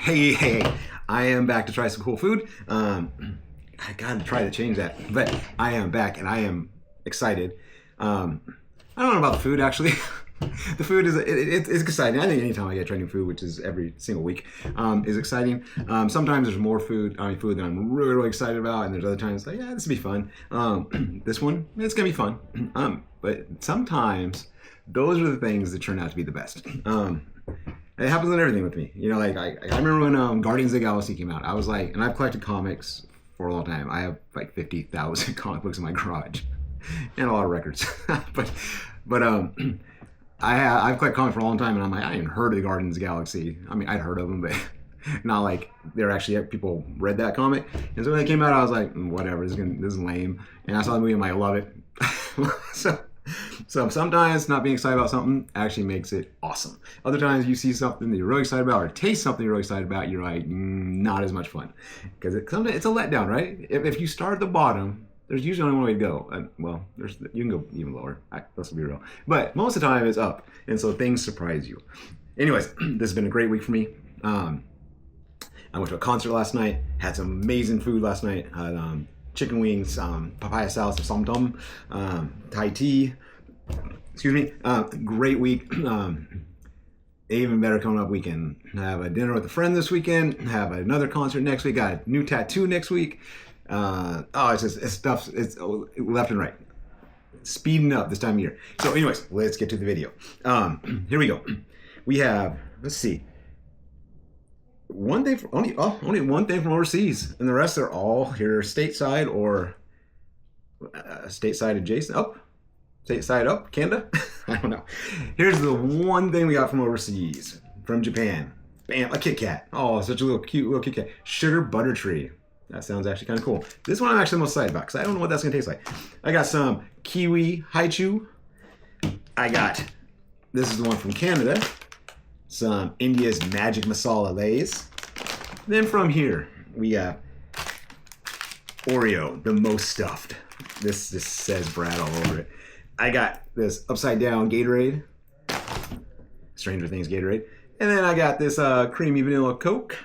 Hey, I am back to try some cool food. I gotta try to change that, but I am back and I am excited. I don't know about the food actually. The food is it's exciting. I think anytime I get training food, which is every single week, is exciting. Sometimes there's more food that I'm really excited about, and there's other times like, yeah, this will be fun. This one, it's gonna be fun. But sometimes those are the things that turn out to be the best. It happens on everything with me. You know, like I remember when Guardians of the Galaxy came out. I was like, and I've collected comics for a long time. I have like 50,000 comic books in my garage, and a lot of records. but I've collected comics for a long time, and I'm like, I hadn't heard of the Guardians of the Galaxy. I mean, I'd heard of them, but not like they're actually people read that comic. And so when they came out, I was like, whatever, this is lame. And I saw the movie, I'm like, I love it. So sometimes not being excited about something actually makes it awesome. Other times you see something that you're really excited about or taste something you're really excited about, you're like, not as much fun. Because sometimes it's a letdown, right? If you start at the bottom, there's usually only one way to go. Well, you can go even lower. Let's be real. But most of the time it's up. And so things surprise you. Anyways, this has been a great week for me. I went to a concert last night. Had some amazing food last night. Had, chicken wings, papaya salad, some tom, Thai tea. Excuse me. Great week. Even better coming up weekend. Have a dinner with a friend this weekend. Have another concert next week. Got a new tattoo next week. It's left and right. Speeding up this time of year. So anyways, let's get to the video. Here we go. We have, let's see. Only one thing from overseas, and the rest are all here stateside or stateside adjacent. Stateside up, Canada. I don't know. Here's the one thing we got from overseas, from Japan. Bam, a Kit Kat. Oh, such a cute little Kit Kat. Sugar butter tree. That sounds actually kind of cool. This one I'm actually most excited about because I don't know what that's gonna taste like. I got some kiwi haichu. This is the one from Canada. Some India's Magic Masala Lays. Then from here, we got Oreo, the most stuffed. This just says Brad all over it. I got this upside down Gatorade. Stranger Things Gatorade. And then I got this creamy vanilla Coke,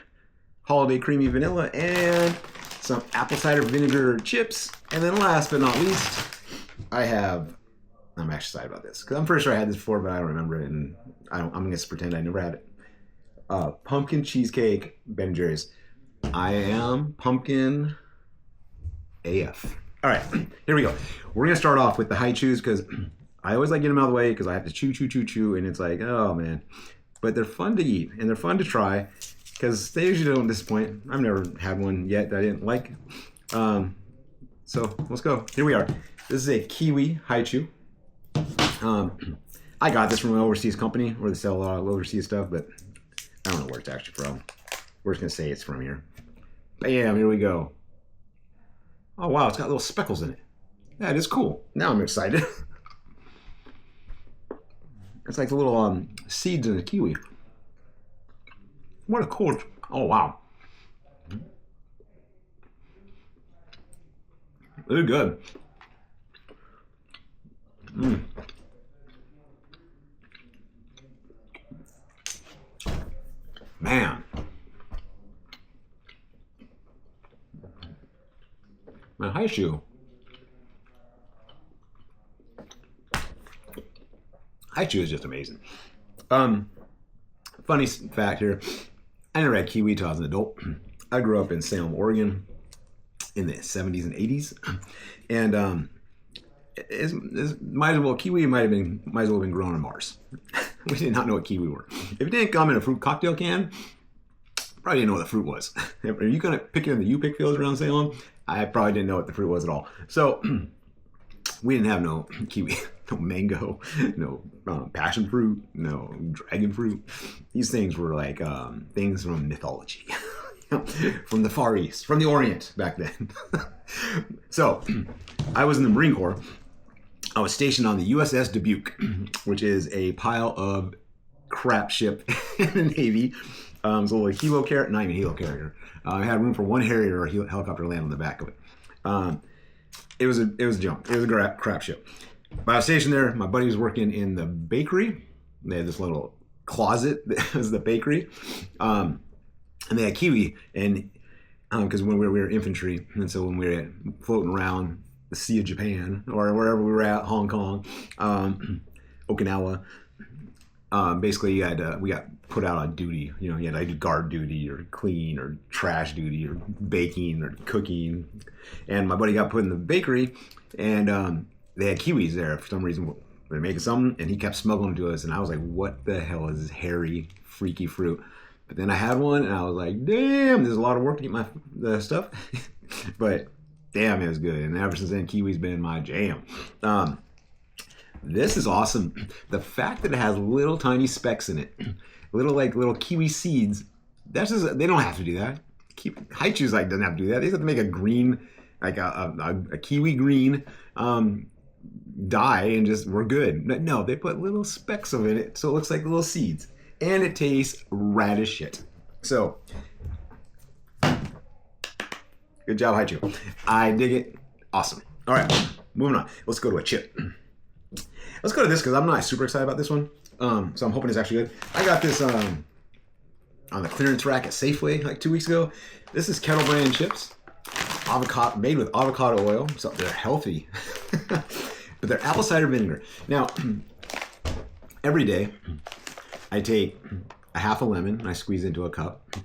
holiday creamy vanilla, and some apple cider vinegar chips. And then last but not least, I'm actually excited about this because I'm pretty sure I had this before, but I don't remember it, and I'm gonna just pretend I never had it. Pumpkin cheesecake Ben & Jerry's. I am pumpkin AF. All right, here we go. We're gonna start off with the high chews because I always like getting them out of the way because I have to chew, and it's like, oh man. But they're fun to eat and they're fun to try because they usually don't disappoint. I've never had one yet that I didn't like. So let's go. Here we are. This is a kiwi haichu. I got this from an overseas company where they sell a lot of overseas stuff, but I don't know where it's actually from. We're just gonna say it's from here. Bam, here we go. Oh wow, it's got little speckles in it. That is cool. Now I'm excited. It's like the little seeds in the kiwi. What a cool, oh wow. They're good. Man. My haichu. Haichu is just amazing. Funny fact here. I never had kiwi till I was an adult. I grew up in Salem, Oregon in the 70s and 80s. And kiwi might as well have been grown on Mars. We did not know what kiwi were. If it didn't come in a fruit cocktail can, probably didn't know what the fruit was. Are you gonna pick it in the U-pick fields around Salem? I probably didn't know what the fruit was at all. So we didn't have no kiwi, no mango, no passion fruit, no dragon fruit. These things were like things from mythology, from the Far East, from the Orient back then. So I was in the Marine Corps. I was stationed on the USS Dubuque, which is a pile of crap ship in the Navy. It's a little helo carrier, not even helo carrier. I had room for one Harrier or a helicopter to land on the back of it. It was a junk. It was a crap ship. But I was stationed there. My buddy was working in the bakery. They had this little closet that was the bakery. and they had kiwi, and because when we were infantry, and so when we were floating around the Sea of Japan or wherever we were at, Hong Kong, Okinawa, basically we got put out on duty. You had to do guard duty or clean or trash duty or baking or cooking. And my buddy got put in the bakery, and they had kiwis there for some reason. They're making something, and he kept smuggling them to us, and I was like, "What the hell is this hairy, freaky fruit?" But then I had one, and I was like, "Damn, there's a lot of work to get the stuff," but damn, it was good. And ever since then, kiwi's been my jam. This is awesome. The fact that it has little tiny specks in it, little kiwi seeds. That's just, they don't have to do that. Haichu's doesn't have to do that. They just have to make a green, a kiwi green dye, and just we're good. No, they put little specks of it, so it looks like little seeds, and it tastes rad as shit. So, good job, Haichu. I dig it. Awesome. All right, moving on. Let's go to a chip. Let's go to this because I'm not super excited about this one. So I'm hoping it's actually good. I got this on the clearance rack at Safeway like 2 weeks ago. This is Kettle Brand chips, made with avocado oil, so they're healthy. But they're apple cider vinegar. Now, every day I take a half a lemon and I squeeze into a cup,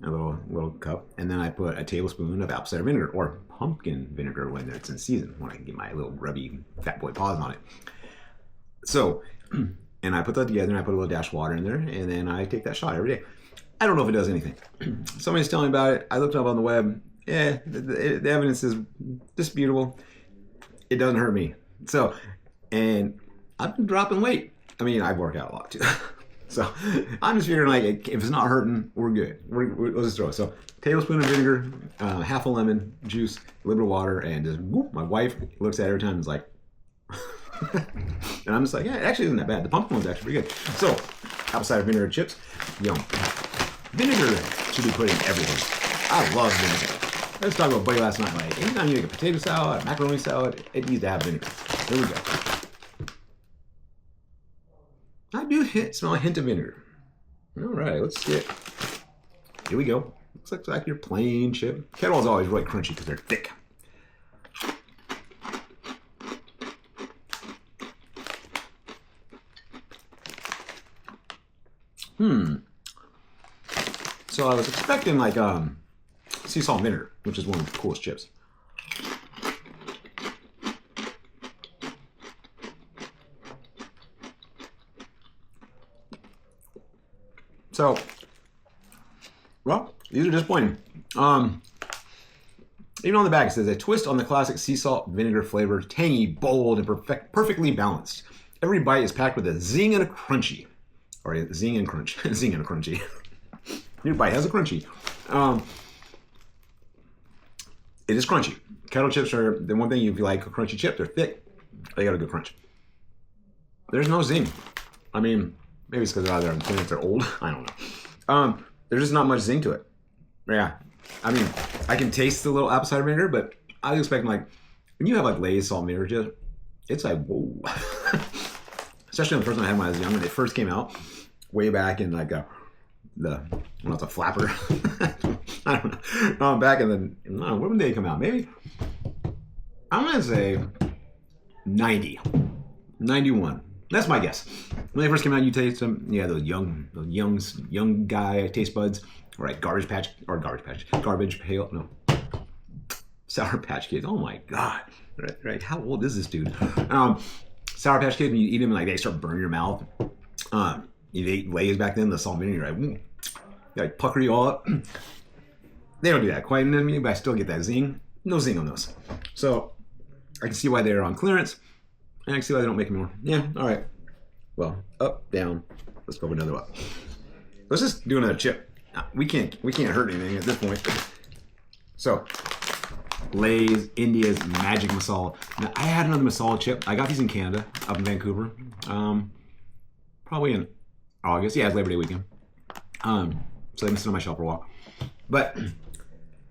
a little cup, and then I put a tablespoon of apple cider vinegar or pumpkin vinegar when it's in season, when I can get my little grubby fat boy paws on it. So, and I put that together and I put a little dash of water in there, and then I take that shot every day. I don't know if it does anything. Somebody's telling me about it. I looked it up on the web. Yeah, the evidence is disputable. It doesn't hurt me. So, and I've been dropping weight. I mean, I work out a lot too. So I'm just figuring if it's not hurting, we're good. Let's just throw it. So tablespoon of vinegar, half a lemon juice, a little bit of water, and just whoop. My wife looks at it every time and is like, and I'm just like, yeah, it actually isn't that bad. The pumpkin one's actually pretty good. So apple cider vinegar chips, yum. Vinegar should be put in everything. I love vinegar. I was talking about buddy last night. Anytime you make a potato salad, a macaroni salad, it needs to have vinegar. Here we go. I do smell a hint of vinegar. All right, let's see it. Here we go. Looks like your plain chip. Kettle is always really crunchy because they're thick. So I was expecting sea salt and vinegar, which is one of the coolest chips. So, well, these are disappointing. Even on the back it says, a twist on the classic sea salt vinegar flavor, tangy, bold, and perfectly balanced. Every bite is packed with a zing and a crunchy. Or a zing and crunch. Zing and a crunchy. Your bite has a crunchy. It is crunchy. Kettle chips are the one thing if you like a crunchy chip, they're thick. They got a good crunch. There's no zing. I mean, maybe it's because they're old. I don't know. There's just not much zing to it. Yeah. I mean, I can taste the little apple cider vinegar, but I was expecting when you have Lay's salt and vinegar chip, it's whoa. Especially the first time I had when I was young, when they first came out, way back in when it's a flapper. I don't know. Back in when did they come out? Maybe, I'm going to say 90, 91. That's my guess. When they first came out, you taste them. Yeah, those young guy taste buds. Right, Garbage Pail. No, Sour Patch Kids. Oh my God. Right. How old is this dude? Sour Patch Kids, when you eat them, they start burning your mouth. You ate Lay's back then, the salt and vinegar, right? Pucker you all up. They don't do that quite in me, but I still get that zing. No zing on those. So I can see why they're on clearance, and I can see why they don't make them more. Yeah, all right. Well, up, down. Let's go another up. Let's just do another chip. We can't hurt anything at this point. So, Lay's India's Magic Masala. Now, I had another masala chip. I got these in Canada, up in Vancouver. Probably in August. Yeah, it's Labor Day weekend. So they've been sitting on my shelf for a while. But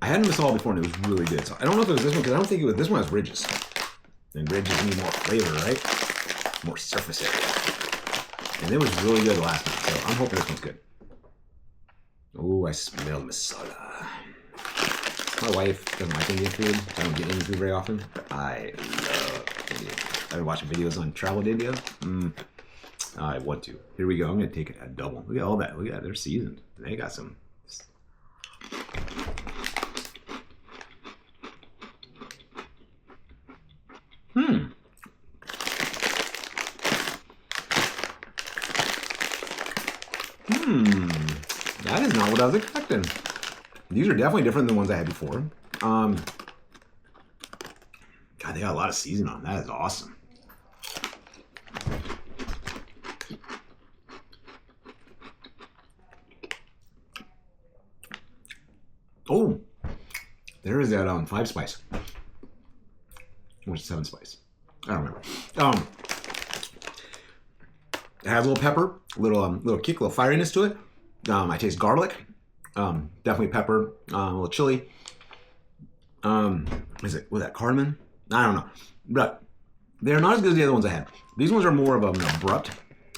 I had a masala before and it was really good. So I don't know if it was this one because I don't think it was. This one has ridges. And ridges need more flavor, right? More surface area. And it was really good last time. So I'm hoping this one's good. Oh, I smell masala. My wife doesn't like Indian food. I don't get Indian food very often, but I love Indian food. I've been watching videos on travel to India. I want to. Here we go. I'm going to take it a double. Look at all that. Look at that. They're seasoned. They got some. That is not what I was expecting. These are definitely different than the ones I had before. God, they got a lot of seasoning on. That is awesome. Oh, there is that 5 spice. Or 7 spice. I don't remember. It has a little pepper, little kick, a little fieriness to it. I taste garlic, definitely pepper, a little chili. Was that cardamom? I don't know, but they're not as good as the other ones I had. These ones are more of an abrupt,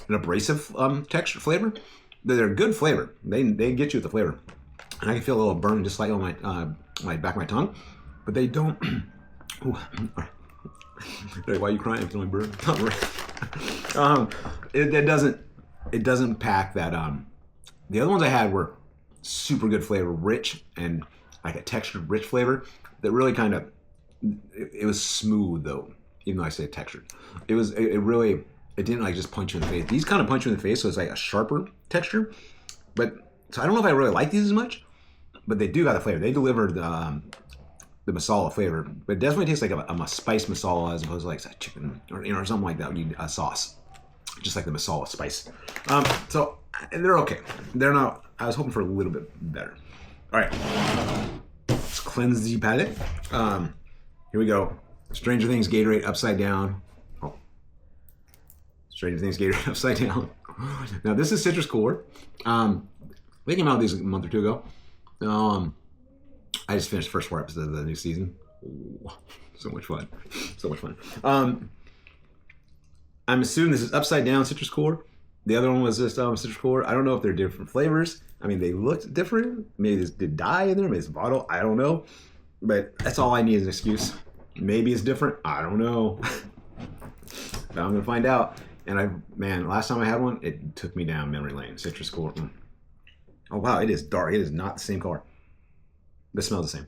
an abrasive texture flavor. They're good flavor. They get you with the flavor, and I can feel a little burn just slightly on my back of my tongue, but they don't. Ooh. Why are you crying? It's only burn. It doesn't pack that. The other ones I had were super good flavor, rich and like a textured, rich flavor that really kind of. It was smooth though, even though I say textured. It didn't like just punch you in the face. These kind of punch you in the face, so it's like a sharper texture. But so I don't know if I really like these as much, but they do got the flavor. They delivered the masala flavor, but it definitely tastes like a spice masala as opposed to like chicken or something like that. You need a sauce, just like the masala spice. So they're okay. They're not. I was hoping for a little bit better. All right, let's cleanse the palate. Here we go. Stranger Things Gatorade upside down. Oh, Stranger Things Gatorade upside down. Now this is citrus cooler. They came out these a month or two ago. I just finished the first 4 episodes of the new season. Ooh, so much fun. So much fun. I'm assuming this is upside down citrus core. The other one was just citrus core. I don't know if they're different flavors. I mean, they looked different. Maybe there's did dye in there. Maybe it's a bottle. I don't know. But that's all I need is an excuse. Maybe it's different. I don't know. But I'm going to find out. And last time I had one, it took me down memory lane. Citrus core. Oh, wow. It is dark. It is not the same color. It smells the same.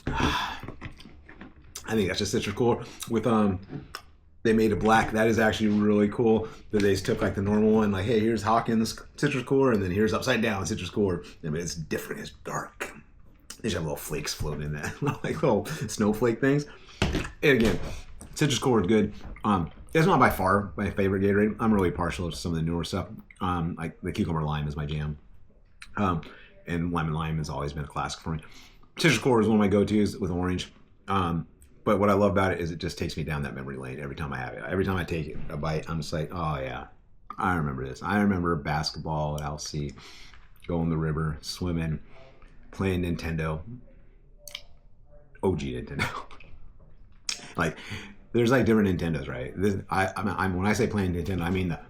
I think that's just citrus core with they made it black. That is actually really cool that they just took like the normal one, like, hey, here's Hawkins citrus core, and then here's upside down citrus core. I mean, it's different. It's dark. They just have little flakes floating in that, like little snowflake things. And again, citrus core is good. It's not by far my favorite Gatorade. I'm really partial to some of the newer stuff. Like the cucumber lime is my jam. And lemon lime has always been a classic for me. Citrus core is one of my go-tos with orange. But what I love about it is it just takes me down that memory lane every time I have it. Every time I take a bite, I'm just like, oh yeah, I remember this. I remember basketball at LC, going the river, swimming, playing Nintendo. OG Nintendo. Like, there's like different Nintendos, right? When I say playing Nintendo, I mean the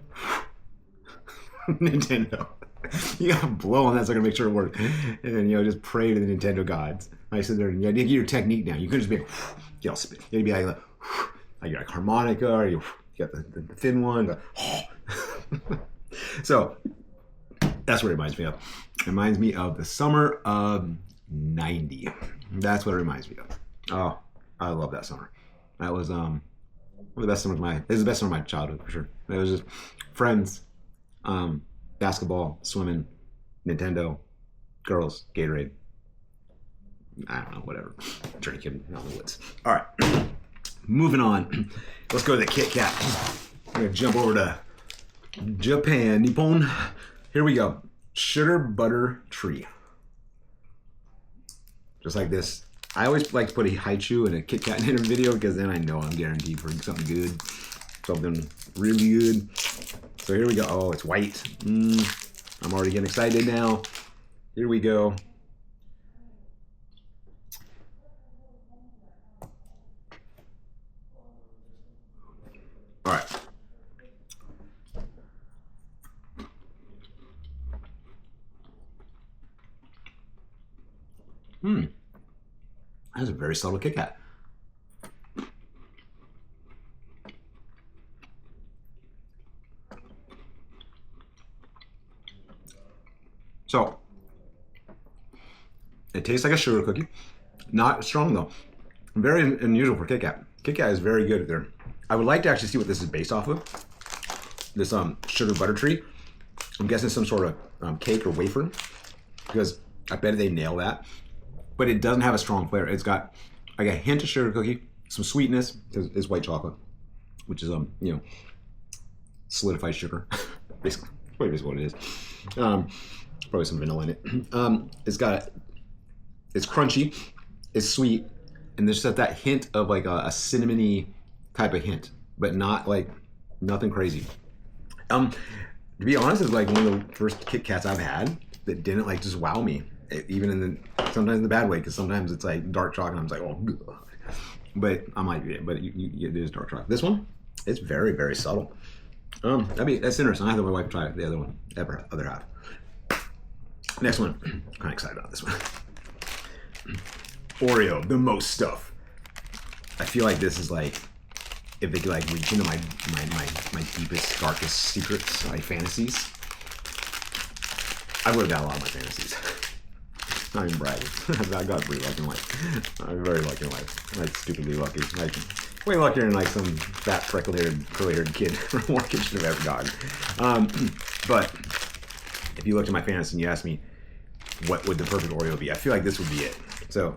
Nintendo. You gotta blow on that so I can make sure it works. And then, just pray to the Nintendo gods. I sit there and you gotta get your technique down. You couldn't just be spit. You gotta be like you're like harmonica, or you got the thin one. So that's what it reminds me of. It reminds me of the summer of '90. That's what it reminds me of. Oh, I love that summer. That was one of the best summers this is the best summer of my childhood for sure. It was just friends, basketball, swimming, Nintendo, girls, Gatorade. I don't know, whatever. Drinking out in the woods. All right, moving on. Let's go to the Kit Kat. I'm gonna jump over to Japan, Nippon. Here we go. Sugar butter tree. Just like this. I always like to put a Haichu and a Kit Kat in a video because then I know I'm guaranteed for something good. Something really good. So here we go. Oh, it's white. I'm already getting excited now. Here we go. All right. That's a very subtle Kit Kat. So, it tastes like a sugar cookie. Not strong though. Very unusual for Kit Kat. Kit Kat is very good at their... I would like to actually see what this is based off of. This sugar butter tree. I'm guessing some sort of cake or wafer. Because I bet they nail that. But it doesn't have a strong flavor. It's got like a hint of sugar cookie, some sweetness, because it's white chocolate, which is you know, solidified sugar. Basically what it is. Probably some vanilla in it. It's crunchy, it's sweet, and there's just that hint of like a cinnamony type of hint, but not like nothing crazy. To be honest, it's like one of the first Kit Kats I've had that didn't like just wow me. Even sometimes in the bad way, because sometimes it's like dark chocolate and I'm just like, oh, God. But I might eat it, but it is dark chocolate. This one, it's very, very subtle. That's interesting. I have to let my wife try the other one, other half. Next one, I'm kind of excited about this one. Oreo, the most stuff. I feel like this is like, if they could like reach into my deepest, darkest secrets, like fantasies, I've lived out a lot of my fantasies. Not even bragging. I got pretty lucky in life. I'm very lucky in life. Like stupidly lucky. Like way luckier than like some fat, freckle-haired, curly-haired kid from Oregon should have ever gotten. But if you looked at my fantasy and you asked me what would the perfect Oreo be, I feel like this would be it. So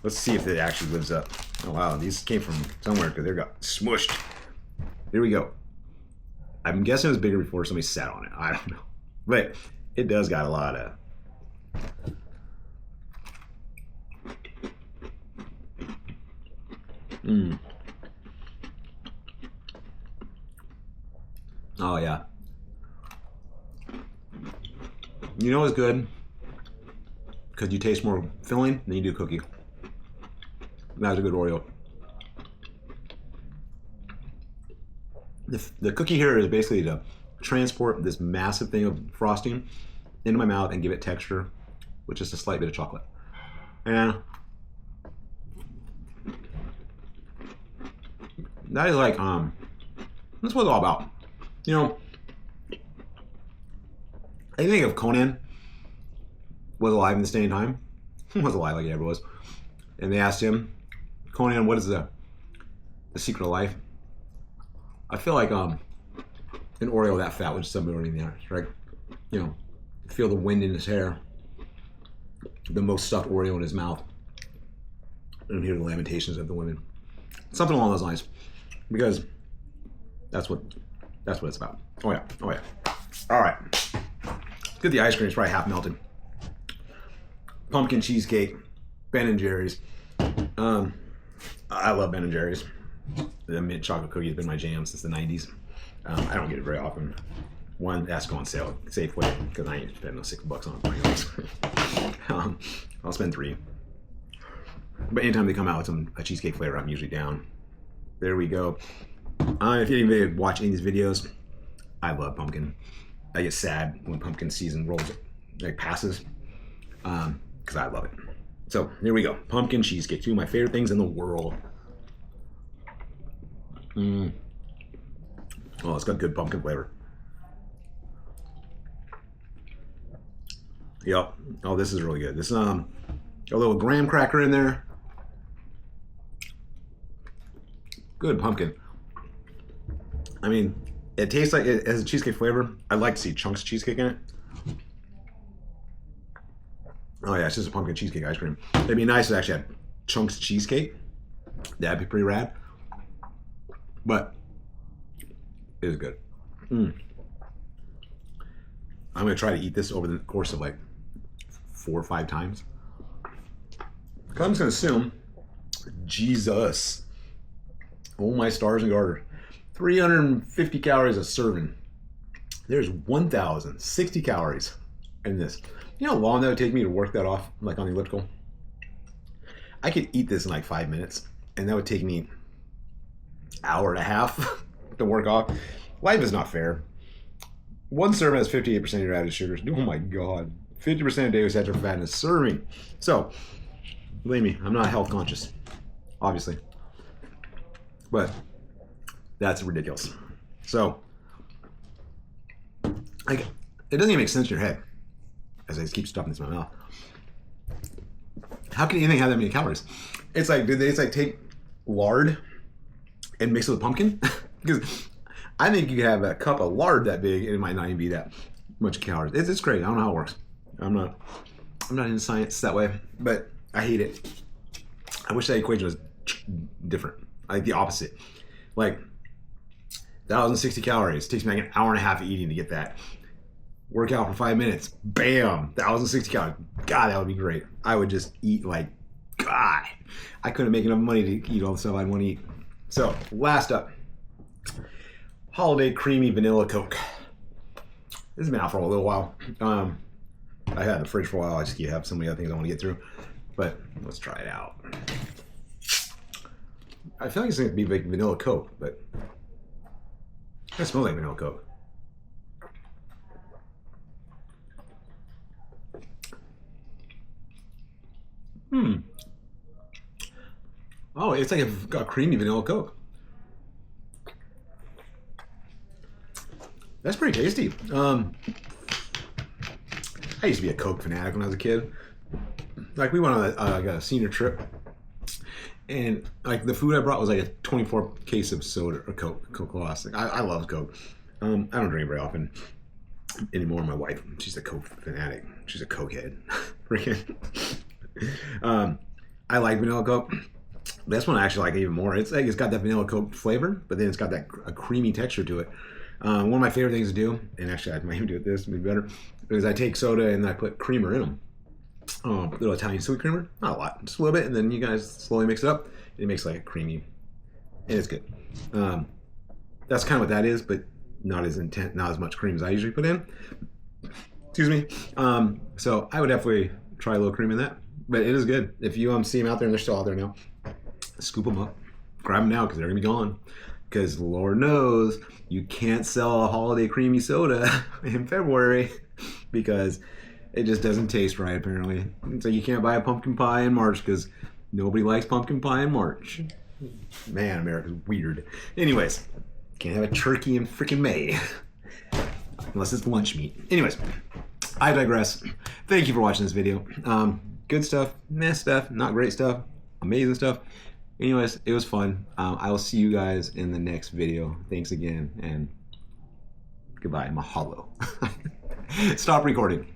let's see if it actually lives up. Oh wow, these came from somewhere because they got smushed. Here we go. I'm guessing it was bigger before somebody sat on it. I don't know. But it does got a lot of... Oh yeah. You know what's good? Because you taste more filling than you do cookie. That's a good Oreo. The cookie here is basically to transport this massive thing of frosting into my mouth and give it texture with just a slight bit of chocolate. And that is like, that's what it's all about. You know, I think if Conan was alive in this day and time, he was alive like he ever was, and they asked him, Conan, what is the secret of life? I feel like an Oreo that fat would just somebody in the air, right? You know, feel the wind in his hair, the most stuffed Oreo in his mouth, and hear the lamentations of the women. Something along those lines, because that's what it's about. Oh yeah. All right, get the ice cream. It's probably half melted. Pumpkin cheesecake, Ben & Jerry's. I love Ben & Jerry's. The mint chocolate cookie has been my jam since the 90s. I don't get it very often. One, it has to go on sale at Safeway because I ain't spending no $6 on it. I'll spend $3. But anytime they come out with a cheesecake flavor, I'm usually down. There we go. If anybody watch any of these videos, I love pumpkin. I get sad when pumpkin season passes because I love it. So here we go. Pumpkin cheesecake, two of my favorite things in the world. Oh, it's got good pumpkin flavor. Yep. Oh, this is really good. This a little graham cracker in there. Good pumpkin. I mean, it tastes like it has a cheesecake flavor. I'd like to see chunks of cheesecake in it. Oh yeah, it's just a pumpkin cheesecake ice cream. It'd be nice to actually have chunks of cheesecake. That'd be pretty rad. But it is good. I'm gonna try to eat this over the course of like 4 or 5 times. I'm just gonna assume, Jesus, oh my stars and garters, 350 calories a serving. There's 1,060 calories in this. You know how long that would take me to work that off, like on the elliptical? I could eat this in like 5 minutes, and that would take me an hour and a half to work off. Life is not fair. One serving has 58% of your added sugars. Oh my God. 50% of daily saturated fat in a serving. So, Believe me, I'm not health conscious, obviously. But that's ridiculous. So, like, it doesn't even make sense in your head as I just keep stuffing this in my mouth. How can anything have that many calories? It's like, did they just like take lard and mix it with pumpkin? Because I think you could have a cup of lard that big and it might not even be that much calories. It's great. I don't know how it works. I'm not into science that way, but I hate it. I wish that equation was different. Like the opposite. Like 1,060 calories. It takes me like an hour and a half of eating to get that. Work out for 5 minutes. Bam! 1,060 calories. God, that would be great. I would just eat like, God. I couldn't make enough money to eat all the stuff I'd want to eat. So, last up. Holiday Creamy Vanilla Coke. This has been out for a little while. I had it in the fridge for a while. I just have so many other things I want to get through. But let's try it out. I feel like it's going to be like vanilla Coke, but it smells like vanilla Coke. Oh, it's like a creamy vanilla Coke. That's pretty tasty. I used to be a Coke fanatic when I was a kid. Like we went on a senior trip, and like the food I brought was like a 24 case of soda or Coke Classic. I love Coke. I don't drink very often anymore. My wife, she's a Coke fanatic. She's a Coke head. I like vanilla Coke. This one I actually like even more. It's like it's got that vanilla Coke flavor, but then it's got a creamy texture to it. One of my favorite things to do, and actually I might even do it this, maybe better, is I take soda and I put creamer in them. Little Italian sweet creamer, not a lot, just a little bit, and then you guys slowly mix it up. It makes like a creamy, and it's good. That's kind of what that is, but not as intense, not as much cream as I usually put in. Excuse me. So I would definitely try a little cream in that, but it is good. If you see them out there and they're still out there now, scoop them up, grab them now because they're gonna be gone. Because Lord knows you can't sell a holiday creamy soda in February because it just doesn't taste right, apparently. So you can't buy a pumpkin pie in March because nobody likes pumpkin pie in March. Man, America's weird. Anyways, can't have a turkey in freaking May unless it's lunch meat. Anyways, I digress. Thank you for watching this video. Good stuff, meh stuff, not great stuff, amazing stuff. Anyways, it was fun. I will see you guys in the next video. Thanks again, and goodbye. Mahalo. Stop recording.